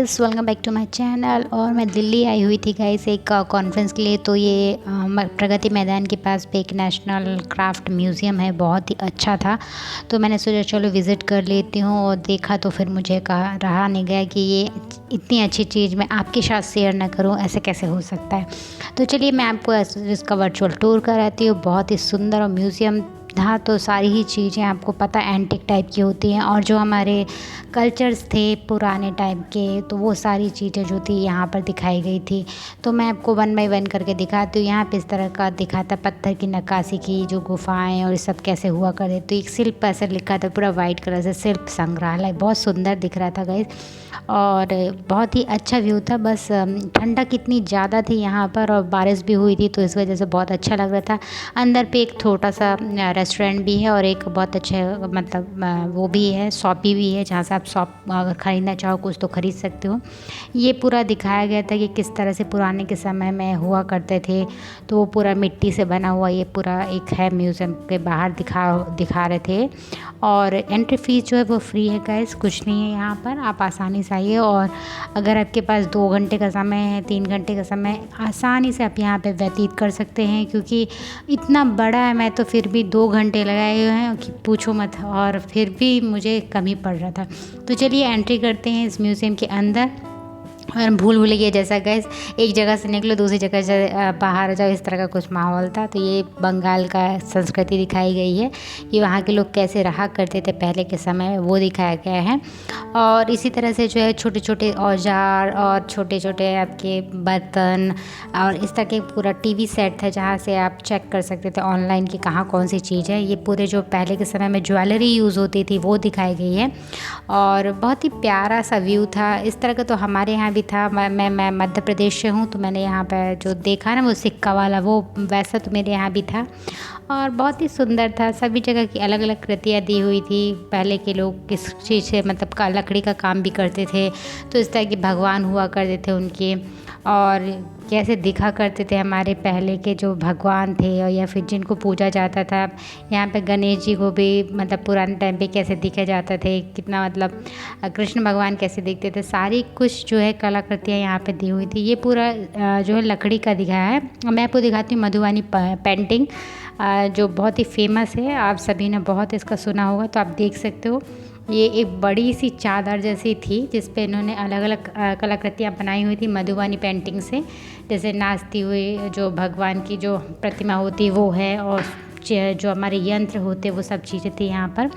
Guys, welcome back to my channel. और मैं दिल्ली आई हुई थी गाइस एक कॉन्फ्रेंस के लिए। तो ये प्रगति मैदान के पास पे एक नेशनल क्राफ्ट म्यूज़ियम है, बहुत ही अच्छा था। तो मैंने सोचा चलो विज़िट कर लेती हूँ, और देखा तो फिर मुझे कहा रहा नहीं गया कि ये इतनी अच्छी चीज़ मैं आपके साथ शेयर ना करूँ, ऐसे कैसे हो सकता है। तो चलिए मैं आपको इसका वर्चुअल टूर कराती हूँ। बहुत ही सुंदर और म्यूज़ियम था, तो सारी ही चीज़ें आपको पता एंटिक टाइप की होती हैं, और जो हमारे कल्चर्स थे पुराने टाइप के, तो वो सारी चीज़ें जो थी यहाँ पर दिखाई गई थी। तो मैं आपको वन बाय वन करके दिखाती हूँ। यहाँ पे इस तरह का दिखाता पत्थर की नक्काशी की जो गुफाएं और ये सब कैसे हुआ करते। तो एक शिल्प ऐसा लिखा था पूरा वाइट कलर से, शिल्प संग्रहालय, बहुत सुंदर दिख रहा था गाइस। और बहुत ही अच्छा व्यू था। बस ठंडक इतनी ज़्यादा थी यहाँ पर, और बारिश भी हुई थी, तो इस वजह से बहुत अच्छा लग रहा था। अंदर पे एक छोटा सा रेस्टोरेंट भी है, और एक बहुत अच्छे मतलब वो भी है, शॉपी भी है, जहाँ से आप शॉप अगर ख़रीदना चाहो कुछ तो ख़रीद सकते हो। ये पूरा दिखाया गया था कि किस तरह से पुराने के समय में हुआ करते थे। तो वो पूरा मिट्टी से बना हुआ ये पूरा एक है, म्यूज़ियम के बाहर दिखा रहे थे। और एंट्री फ़ीस जो है वो फ्री है गाइस, कुछ नहीं है यहाँ पर, आप आसानी से आइए। और अगर आपके पास 2 घंटे का समय है, 3 घंटे का समय, आसानी से आप यहाँ पे व्यतीत कर सकते हैं, क्योंकि इतना बड़ा है। मैं तो फिर भी 2 घंटे लगाए हुए हैं कि पूछो मत, और फिर भी मुझे कम ही पड़ रहा था। तो चलिए एंट्री करते हैं इस म्यूज़ियम के अंदर। और भूल भुलैया जैसा गैस, एक जगह से निकलो दूसरी जगह से बाहर आ जाओ, इस तरह का कुछ माहौल था। तो ये बंगाल का संस्कृति दिखाई गई है कि वहाँ के लोग कैसे रहा करते थे पहले के समय में, वो दिखाया गया है। और इसी तरह से जो है छोटे छोटे औजार और छोटे छोटे आपके बर्तन, और इस तरह के पूरा टीवी सेट था जहाँ से आप चेक कर सकते थे ऑनलाइन कि कहाँ कौन सी चीज़ है। ये पूरे जो पहले के समय में ज्वेलरी यूज़ होती थी वो दिखाई गई है, और बहुत ही प्यारा सा व्यू था। इस तरह का तो हमारे यहाँ भी था। मैं मध्य प्रदेश से हूँ, तो मैंने यहाँ पर जो देखा ना वो सिक्का वाला, वो वैसा तो मेरे यहाँ भी था, और बहुत ही सुंदर था। सभी जगह की अलग अलग कृतियाँ दी हुई थी। पहले के लोग किस चीज़ से मतलब का लकड़ी का काम भी करते थे, तो इस तरह के भगवान हुआ करते थे उनके, और कैसे दिखा करते थे हमारे पहले के जो भगवान थे, और या फिर जिनको पूजा जाता था। यहाँ पे गणेश जी को भी मतलब पुराने टाइम पे कैसे दिखे जाते थे, कितना मतलब कृष्ण भगवान कैसे दिखते थे, सारी कुछ जो है कलाकृतियाँ यहाँ पे दी हुई थी। ये पूरा जो है लकड़ी का दिखाया है। मैं आपको दिखाती हूँ मधुबनी पेंटिंग, जो बहुत ही फेमस है, आप सभी ने बहुत इसका सुना होगा। तो आप देख सकते हो ये एक बड़ी सी चादर जैसी थी, जिस पे इन्होंने अलग अलग कलाकृतियाँ बनाई हुई थी मधुबनी पेंटिंग से। जैसे नाचती हुई जो भगवान की जो प्रतिमा होती वो है, और जो हमारे यंत्र होते वो सब चीज़ें थी यहाँ पर।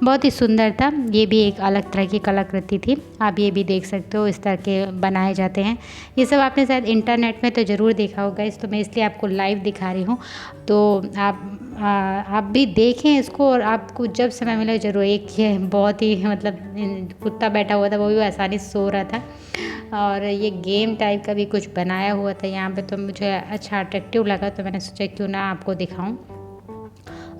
बहुत ही सुंदर था। ये भी एक अलग तरह की कलाकृति थी, आप ये भी देख सकते हो, इस तरह के बनाए जाते हैं। ये सब आपने शायद इंटरनेट में तो ज़रूर देखा होगा, इस तो मैं इसलिए आपको लाइव दिखा रही हूँ। तो आप भी देखें इसको, और आपको जब समय मिले ज़रूर। एक ये बहुत ही मतलब कुत्ता बैठा हुआ था, वो भी आसानी से सो रहा था, और ये गेम टाइप का भी कुछ बनाया हुआ था यहाँ पे। तो मुझे अच्छा अट्रैक्टिव लगा, तो मैंने सोचा क्यों ना आपको दिखाऊं।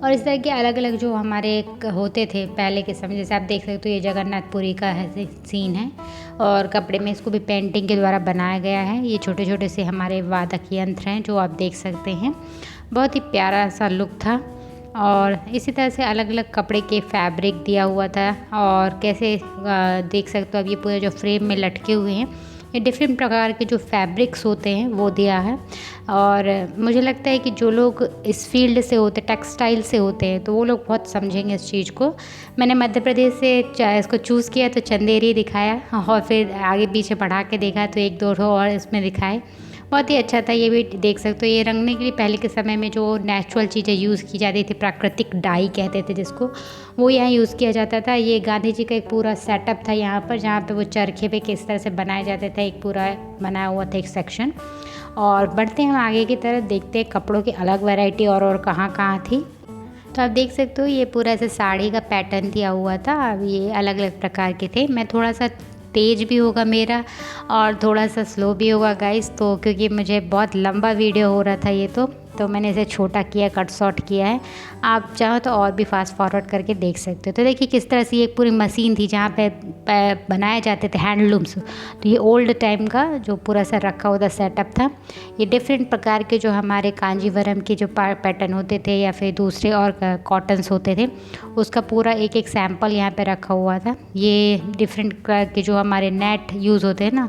और इस तरह के अलग अलग जो हमारे होते थे पहले के समय, जैसे आप देख सकते हो ये जगन्नाथपुरी का है सीन है, और कपड़े में इसको भी पेंटिंग के द्वारा बनाया गया है। ये छोटे छोटे से हमारे वादक यंत्र हैं जो आप देख सकते हैं। बहुत ही प्यारा सा लुक था। और इसी तरह से अलग अलग कपड़े के फैब्रिक दिया हुआ था, और कैसे देख सकते हो अब ये पूरे जो फ्रेम में लटके हुए हैं, ये डिफरेंट प्रकार के जो फैब्रिक्स होते हैं वो दिया है। और मुझे लगता है कि जो लोग इस फील्ड से होते, टेक्सटाइल से होते हैं, तो वो लोग बहुत समझेंगे इस चीज़ को। मैंने मध्य प्रदेश से इसको चूज़ किया, तो चंदेरी दिखाया, और फिर आगे पीछे बढ़ा के देखा तो 1-2 और इसमें दिखाए। बहुत ही अच्छा था। ये भी देख सकते हो, ये रंगने के लिए पहले के समय में जो नेचुरल चीज़ें यूज़ की जाती थी, प्राकृतिक डाई कहते थे जिसको, वो यहाँ यूज़ किया जाता था। ये गांधी जी का एक पूरा सेटअप था यहाँ पर, जहाँ पे वो चरखे पे किस तरह से बनाए जाते थे, एक पूरा बनाया हुआ था एक सेक्शन। और बढ़ते हैं हम आगे की तरफ, देखते हैं कपड़ों की अलग वैरायटी और कहाँ कहाँ थी। तो आप देख सकते हो ये पूरा ऐसे साड़ी का पैटर्न दिया हुआ था। अब ये अलग अलग प्रकार के थे। मैं थोड़ा सा तेज़ भी होगा मेरा, और थोड़ा सा स्लो भी होगा गाइस, तो क्योंकि मुझे बहुत लंबा वीडियो हो रहा था ये, तो तो मैंने इसे छोटा किया, कट शॉर्ट किया है। आप चाहो तो और भी फास्ट फॉरवर्ड करके देख सकते हो। तो देखिए किस तरह से ये एक पूरी मशीन थी जहाँ पे बनाए जाते थे हैंडलूम्स। तो ये ओल्ड टाइम का जो पूरा सा रखा हुआ सेटअप था। ये डिफरेंट प्रकार के जो हमारे कांजीवरम के जो पैटर्न होते थे या फिर दूसरे और कॉटन्स होते थे, उसका पूरा एक एक सैंपल यहाँ पे रखा हुआ था। ये डिफरेंट के जो हमारे नेट यूज़ होते हैं ना,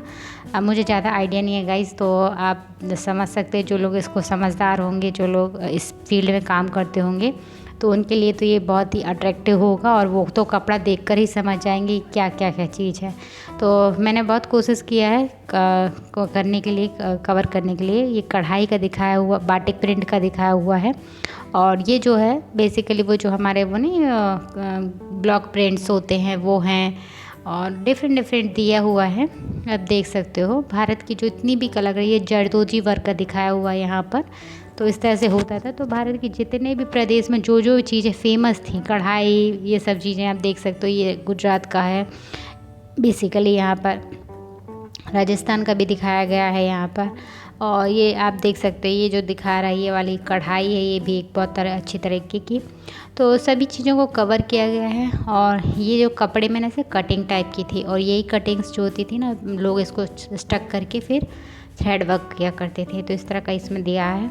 अब मुझे ज़्यादा आइडिया नहीं है गाइस, तो आप समझ सकते हैं जो लोग इसको समझदार होंगे, जो लोग इस फील्ड में काम करते होंगे, तो उनके लिए तो ये बहुत ही अट्रैक्टिव होगा और वो तो कपड़ा देखकर ही समझ जाएंगे क्या क्या क्या चीज़ है। तो मैंने बहुत कोशिश किया है करने के लिए, कवर करने के लिए। ये कढ़ाई का दिखाया हुआ, बाटिक प्रिंट का दिखाया हुआ है। और ये जो है बेसिकली वो जो हमारे वो नहीं ब्लॉक प्रिंट्स होते हैं वो हैं, और डिफरेंट डिफरेंट दिया हुआ है। आप देख सकते हो भारत की जो इतनी भी कलाकारी, ये जरदोजी वर्क का दिखाया हुआ है यहाँ पर। तो इस तरह से होता था। तो भारत के जितने भी प्रदेश में जो जो चीज़ें फेमस थी, कढ़ाई, ये सब चीज़ें आप देख सकते हो। ये गुजरात का है बेसिकली, यहाँ पर राजस्थान का भी दिखाया गया है यहाँ पर। और ये आप देख सकते हैं ये जो दिखा रहा है ये वाली कढ़ाई है, ये भी एक बहुत अच्छी तरीके की। तो सभी चीज़ों को कवर किया गया है। और ये जो कपड़े मैंने से कटिंग टाइप की थी, और यही कटिंग्स जो होती थी ना, लोग इसको स्टक करके फिर थ्रेड वर्क किया करते थे। तो इस तरह का इसमें दिया है।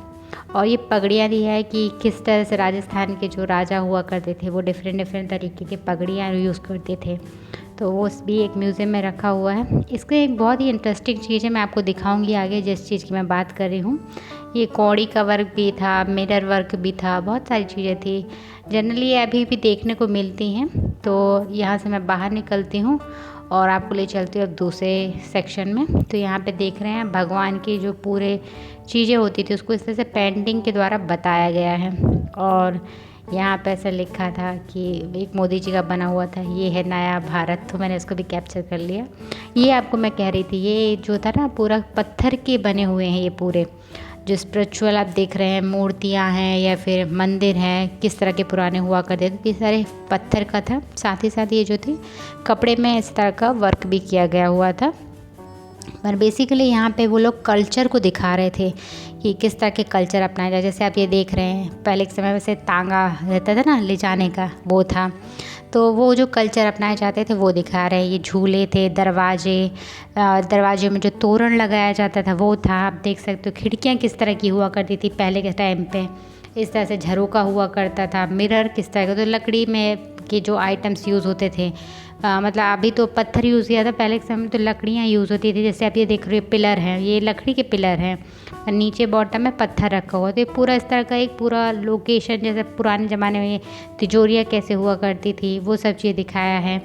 और ये पगड़ियाँ दी है कि किस तरह से राजस्थान के जो राजा हुआ करते थे वो डिफरेंट डिफरेंट तरीके के पगड़ियाँ यूज़ करते थे। तो वो भी एक म्यूज़ियम में रखा हुआ है। इसका एक बहुत ही इंटरेस्टिंग चीज़ है, मैं आपको दिखाऊंगी आगे जिस चीज़ की मैं बात कर रही हूँ। ये कौड़ी का वर्क भी था, मिरर वर्क भी था, बहुत सारी चीज़ें थी। जनरली ये अभी भी देखने को मिलती हैं। तो यहाँ से मैं बाहर निकलती हूँ और आपको ले चलती हूँ अब दूसरे सेक्शन में। तो यहाँ पे देख रहे हैं भगवान की जो पूरे चीज़ें होती थी उसको इस तरह से पेंटिंग के द्वारा बताया गया है। और यहाँ पे ऐसा लिखा था कि एक मोदी जी का बना हुआ था, ये है नया भारत। तो मैंने इसको भी कैप्चर कर लिया। ये आपको मैं कह रही थी, ये जो था ना पूरा पत्थर के बने हुए हैं। ये पूरे जो स्पिरिचुअल आप देख रहे हैं, मूर्तियाँ हैं या फिर मंदिर हैं, किस तरह के पुराने हुआ करते थे, ये सारे पत्थर का था। साथ ही साथ ये जो थी कपड़े में इस तरह का वर्क भी किया गया हुआ था। पर बेसिकली यहाँ पे वो लोग कल्चर को दिखा रहे थे कि किस तरह के कल्चर अपनाया जाए। जैसे आप ये देख रहे हैं, पहले के समय में से तांगा रहता था ना ले जाने का, वो था। तो वो जो कल्चर अपनाए जाते थे वो दिखा रहे हैं। ये झूले थे, दरवाजे में जो तोरण लगाया जाता था वो था। आप देख सकते हो खिड़कियाँ किस तरह की हुआ करती थी पहले के टाइम पे, इस तरह से झरोका हुआ करता था। मिरर किस तरह का, तो लकड़ी में के जो आइटम्स यूज़ होते थे, मतलब अभी तो पत्थर यूज़ किया था, पहले के समय में तो लकड़ियाँ यूज़ होती थी। जैसे आप ये देख रहे हो पिलर हैं, ये लकड़ी के पिलर हैं, नीचे बॉटम में पत्थर रखा हुआ। तो ये पूरा इस तरह का एक पूरा लोकेशन, जैसे पुराने ज़माने में ये तिजोरियाँ कैसे हुआ करती थी वो सब चीज़ दिखाया है।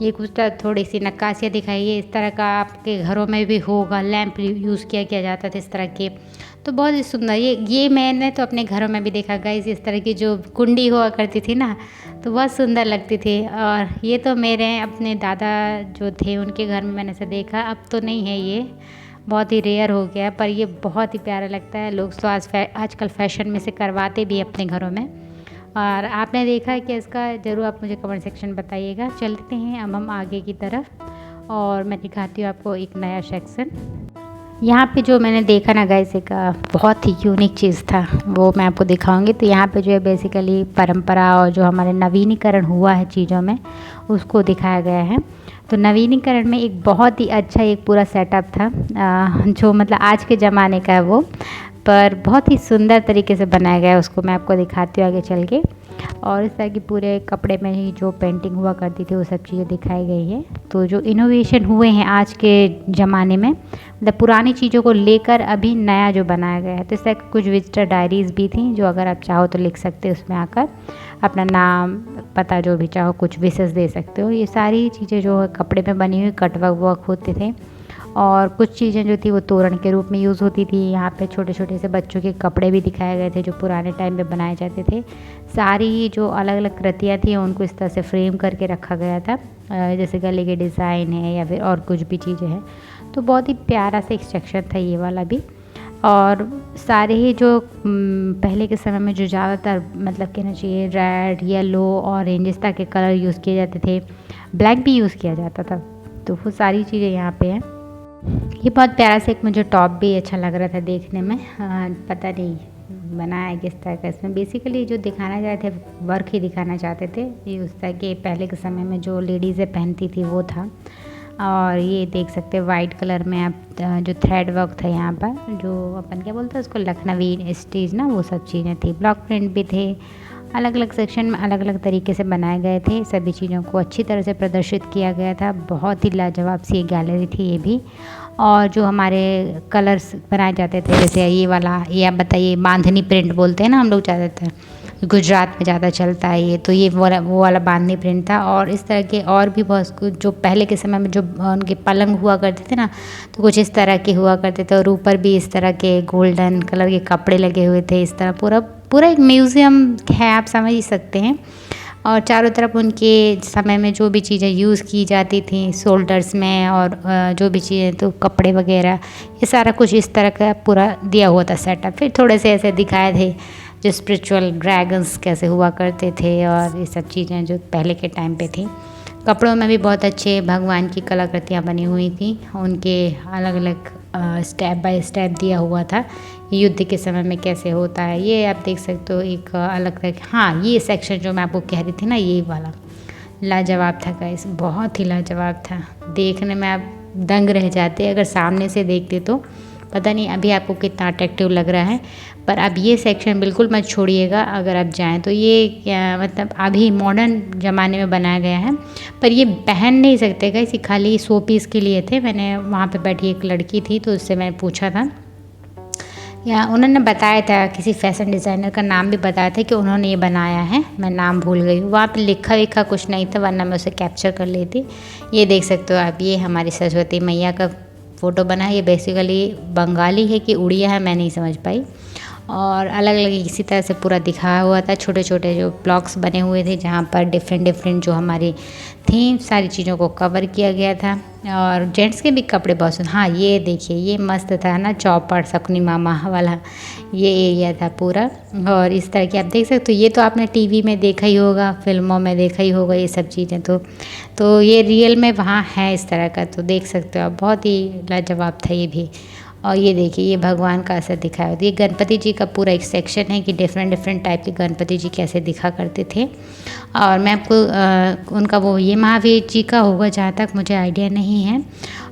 ये कुछ थोड़ी सी नक्काशियाँ दिखाई है, इस तरह का आपके घरों में भी होगा। लैंप यूज़ किया जाता था इस तरह के। तो बहुत ही सुंदर, ये मैंने तो अपने घरों में भी देखा गाइस। इस तरह की जो कुंडी हुआ करती थी ना, तो बहुत सुंदर लगती थी। और ये तो मेरे अपने दादा जो थे उनके घर में मैंने इसे देखा, अब तो नहीं है, ये बहुत ही रेयर हो गया। पर ये बहुत ही प्यारा लगता है। लोग तो आजकल फ़ैशन में से करवाते भी अपने घरों में। और आपने देखा है कि इसका, ज़रूर आप मुझे कमेंट सेक्शन बताइएगा। चलते हैं अब हम आगे की तरफ और मैं दिखाती हूँ आपको एक नया सेक्शन। यहाँ पे जो मैंने देखा ना गाइस, एक बहुत ही यूनिक चीज़ था, वो मैं आपको दिखाऊंगी। तो यहाँ पे जो है बेसिकली परंपरा और जो हमारे नवीनीकरण हुआ है चीज़ों में, उसको दिखाया गया है। तो नवीनीकरण में एक बहुत ही अच्छा एक पूरा सेटअप था, जो मतलब आज के ज़माने का है वो, पर बहुत ही सुंदर तरीके से बनाया गया है। उसको मैं आपको दिखाती हूँ आगे चल के। और इस तरह की पूरे कपड़े में ही जो पेंटिंग हुआ करती थी वो सब चीज़ें दिखाई गई है। तो जो इनोवेशन हुए हैं आज के ज़माने में, मतलब पुरानी चीज़ों को लेकर अभी नया जो बनाया गया है। तो इस तरह की कुछ विजिटर डायरीज़ भी थी, जो अगर आप चाहो तो लिख सकते हो उसमें आकर, अपना नाम पता जो भी चाहो, कुछ विशेष दे सकते हो। ये सारी चीज़ें जो है कपड़े में बनी हुई कटवर्क वर्क होते थे। और कुछ चीज़ें जो थी वो तोरण के रूप में यूज़ होती थी। यहाँ पे छोटे छोटे से बच्चों के कपड़े भी दिखाए गए थे जो पुराने टाइम पे बनाए जाते थे। सारी जो अलग अलग कृतियाँ थी उनको इस तरह से फ्रेम करके रखा गया था, जैसे गले के डिज़ाइन है या फिर और कुछ भी चीज़ें हैं। तो बहुत ही प्यारा सा एक सेक्शन था ये वाला भी। और सारे ही जो पहले के समय में जो ज़्यादातर मतलब कहना चाहिए रेड, येलो, ऑरेंज इस तरह के कलर यूज़ किए जाते थे, ब्लैक भी यूज़ किया जाता था। तो वो सारी चीज़ें यहाँ पे हैं। ये बहुत प्यारा सा एक मुझे टॉप भी अच्छा लग रहा था देखने में। पता नहीं बनाया है किस तरह का। इसमें बेसिकली जो दिखाना चाहते थे वर्क ही दिखाना चाहते थे, ये उस तरह के पहले के समय में जो लेडीज़ें पहनती थी वो था। और ये देख सकते हैं वाइट कलर में आप जो थ्रेड वर्क था यहाँ पर, जो अपन क्या बोलते हैं उसको, लखनवी स्टीच ना, वो सब चीज़ें थी। ब्लॉक प्रिंट भी थे। अलग अलग सेक्शन में अलग अलग तरीके से बनाए गए थे। सभी चीज़ों को अच्छी तरह से प्रदर्शित किया गया था। बहुत ही लाजवाब सी गैलरी थी ये भी। और जो हमारे कलर्स बनाए जाते थे, जैसे ये वाला, ये आप बताइए, बांधनी प्रिंट बोलते हैं ना हम लोग ज़्यादातर, गुजरात में ज़्यादा चलता है ये, तो ये वो वाला बांधनी प्रिंट था। और इस तरह के और भी बहुत कुछ जो पहले के समय में जो उनके पलंग हुआ करते थे ना, तो कुछ इस तरह के हुआ करते थे। और ऊपर भी इस तरह के गोल्डन कलर के कपड़े लगे हुए थे। इस तरह पूरा पूरा एक म्यूज़ियम है, आप समझ ही सकते हैं। और चारों तरफ उनके समय में जो भी चीज़ें यूज़ की जाती थी शोल्डर्स में, और जो भी चीज़ें, तो कपड़े वगैरह, ये सारा कुछ इस तरह का पूरा दिया हुआ था सेटअप। फिर थोड़े से ऐसे दिखाए थे जो स्पिरिचुअल ड्रैगन्स कैसे हुआ करते थे, और ये सब चीज़ें जो पहले के टाइम पे थी। कपड़ों में भी बहुत अच्छे भगवान की कलाकृतियाँ बनी हुई थी। उनके अलग अलग स्टेप बाय स्टेप दिया हुआ था, युद्ध के समय में कैसे होता है। ये आप देख सकते हो एक अलग तरह। हाँ, ये सेक्शन जो मैं आपको कह रही थी ना, ये वाला लाजवाब था गाइस, बहुत ही लाजवाब था। देखने में आप दंग रह जाते अगर सामने से देखते तो। पता नहीं अभी आपको कितना अट्रैक्टिव लग रहा है, पर अब ये सेक्शन बिल्कुल मत छोड़िएगा अगर आप जाएं तो। ये क्या मतलब अभी मॉडर्न ज़माने में बनाया गया है, पर ये पहन नहीं सकते गाइस, ये खाली शो पीस के लिए थे। मैंने वहाँ पे बैठी एक लड़की थी तो उससे मैंने पूछा था, या उन्होंने बताया था, किसी फैशन डिज़ाइनर का नाम भी बताया था कि उन्होंने ये बनाया है। मैं नाम भूल गई हूँ, वहाँ पे लिखा विखा कुछ नहीं था, वरना मैं उसे कैप्चर कर लेती। ये देख सकते हो आप, ये हमारी सरस्वती मैया का फ़ोटो बना है। ये बेसिकली बंगाली है कि उड़िया है, मैं नहीं समझ पाई। और अलग अलग इसी तरह से पूरा दिखाया हुआ था। छोटे छोटे जो ब्लॉक्स बने हुए थे जहाँ पर डिफरेंट डिफरेंट जो हमारी थी सारी चीज़ों को कवर किया गया था। और जेंट्स के भी कपड़े बहुत सुंदर। हाँ, ये देखिए, ये मस्त था ना, चौपड़ शकुनी मामा वाला ये एरिया था पूरा। और इस तरह की आप देख सकते हो, ये तो आपने टीवी में देखा ही होगा, फिल्मों में देखा ही होगा ये सब चीज़ें। तो ये रियल में वहाँ है इस तरह का, तो देख सकते हो आप, बहुत ही लाजवाब था ये भी। और ये देखिए, ये भगवान का असर दिखाया होता है। ये गणपति जी का पूरा एक सेक्शन है कि डिफरेंट डिफरेंट टाइप के गणपति जी कैसे दिखा करते थे। और मैं आपको उनका वो ये महावीर जी का होगा जहाँ तक मुझे आइडिया नहीं है।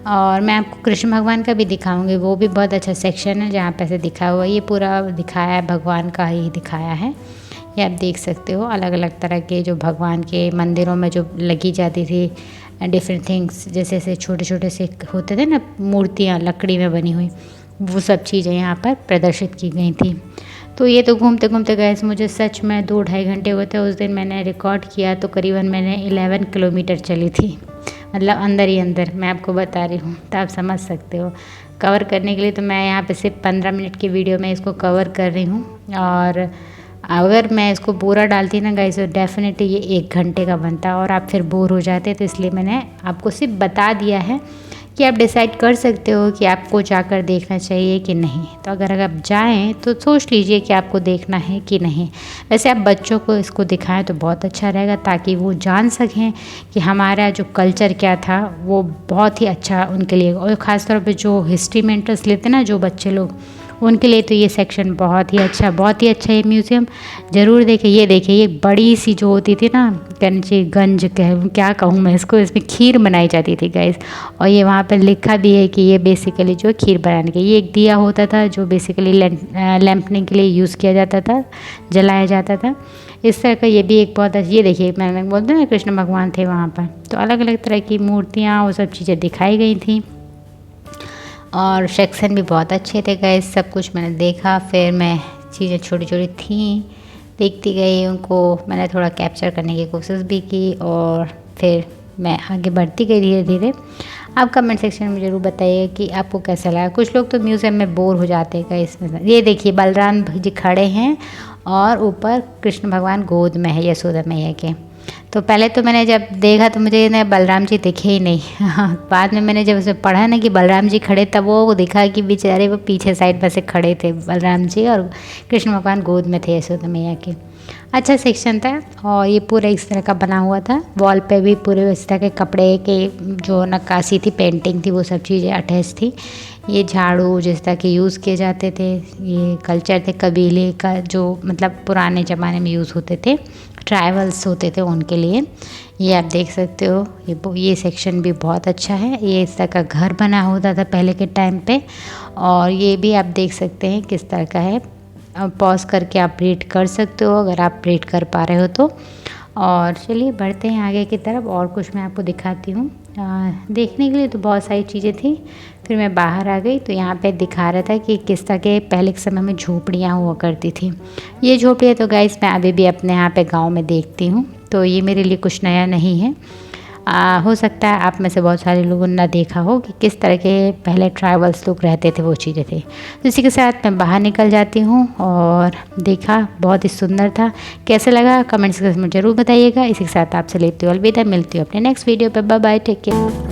और मैं आपको कृष्ण भगवान का भी दिखाऊंगी, वो भी बहुत अच्छा सेक्शन है जहाँ पे से दिखाया हुआ है। ये पूरा दिखाया है, भगवान का ही दिखाया है। ये आप देख सकते हो, अलग अलग तरह के जो भगवान के मंदिरों में जो लगी जाती थी डिफरेंट थिंग्स, जैसे जैसे छोटे छोटे से होते थे ना मूर्तियाँ लकड़ी में बनी हुई, वो सब चीज़ें यहाँ पर प्रदर्शित की गई थी। तो ये तो घूमते घूमते गए, मुझे सच में 2-2.5 घंटे हुए थे। उस दिन मैंने रिकॉर्ड किया तो करीबन मैंने 11 किलोमीटर चली थी, मतलब अंदर ही अंदर, मैं आपको बता रही हूँ, तो आप समझ सकते हो। कवर करने के लिए तो मैं यहाँ पे सिर्फ 15 मिनट की वीडियो में इसको कवर कर रही हूँ। और अगर मैं इसको पूरा डालती ना गाइस तो डेफिनेटली ये 1 घंटे का बनता और आप फिर बोर हो जाते। तो इसलिए मैंने आपको सिर्फ बता दिया है कि आप डिसाइड कर सकते हो कि आपको जाकर देखना चाहिए कि नहीं। तो अगर आप जाएं तो सोच लीजिए कि आपको देखना है कि नहीं। वैसे आप बच्चों को इसको दिखाएं तो बहुत अच्छा रहेगा, ताकि वो जान सकें कि हमारा जो कल्चर क्या था, वो बहुत ही अच्छा उनके लिए। और ख़ासतौर पे जो हिस्ट्री में इंटरेस्ट लेते हैं ना जो बच्चे लोग, उनके लिए तो ये सेक्शन बहुत ही अच्छा ये म्यूज़ियम ज़रूर देखें। ये देखिए, ये बड़ी सी जो होती थी ना गंज क्या कहूँ मैं इसको, इसमें खीर बनाई जाती थी गाइस। और ये वहाँ पर लिखा भी है कि ये बेसिकली जो खीर बनाने के, ये एक दिया होता था जो बेसिकली लैंपने के लिए यूज़ किया जाता था, जलाया जाता था। इस तरह का ये भी एक बहुत ये देखिए, मैंने बोलते ना कृष्ण भगवान थे वहाँ पर। तो अलग अलग तरह की मूर्तियाँ वो सब चीज़ें दिखाई गई थी। और सेक्शन भी बहुत अच्छे थे गाइस, सब कुछ मैंने देखा। फिर मैं चीज़ें छोटी छोटी थी देखती गई, उनको मैंने थोड़ा कैप्चर करने की कोशिश भी की। और फिर मैं आगे बढ़ती गई धीरे धीरे। आप कमेंट सेक्शन में ज़रूर बताइए कि आपको कैसा लगा। कुछ लोग तो म्यूज़ियम में बोर हो जाते हैं गाइस। ये देखिए, बलराम जी खड़े हैं और ऊपर कृष्ण भगवान गोद में है यशोदा मैया के। तो पहले तो मैंने जब देखा तो मुझे ना बलराम जी दिखे ही नहीं। बाद में मैंने जब उसे पढ़ा ना कि बलराम जी खड़े, तब वो दिखा कि बेचारे वो पीछे साइड पर से खड़े थे बलराम जी, और कृष्ण भगवान गोद में थे यशोदा मैया के। अच्छा सेक्शन था। और ये पूरा इस तरह का बना हुआ था। वॉल पे भी पूरे इस तरह के कपड़े के जो नक्काशी थी, पेंटिंग थी, वो सब चीज़ें अटैच थी। ये झाड़ू जिस तरह के यूज़ किए जाते थे, ये कल्चर थे कबीले का, जो मतलब पुराने ज़माने में यूज़ होते थे, ट्राइबल्स होते थे उनके लिए। ये आप देख सकते हो, ये सेक्शन भी बहुत अच्छा है। ये इस तरह का घर बना होता था पहले के टाइम पे, और ये भी आप देख सकते हैं किस तरह का है। पॉज करके आप रीड कर सकते हो अगर आप रीड कर पा रहे हो तो। और चलिए बढ़ते हैं आगे की तरफ, और कुछ मैं आपको दिखाती हूँ। देखने के लिए तो बहुत सारी चीज़ें थी, फिर मैं बाहर आ गई तो यहाँ पे दिखा रहा था कि किस तरह के पहले के समय में झोपड़ियाँ हुआ करती थी। ये झोपड़ियाँ तो गाइस मैं अभी भी अपने यहाँ पे गांव में देखती हूँ, तो ये मेरे लिए कुछ नया नहीं है। हो सकता है आप में से बहुत सारे लोगों ने ना देखा हो कि किस तरह के पहले ट्राइबल्स लोग रहते थे, वो चीज़ें थे। तो इसी के साथ मैं बाहर निकल जाती हूँ, और देखा बहुत ही सुंदर था। कैसा लगा कमेंट्स में ज़रूर बताइएगा। इसी के साथ आपसे लेती हूँ अलविदा, मिलती हूँ अपने नेक्स्ट वीडियो पे। Bye bye, take care.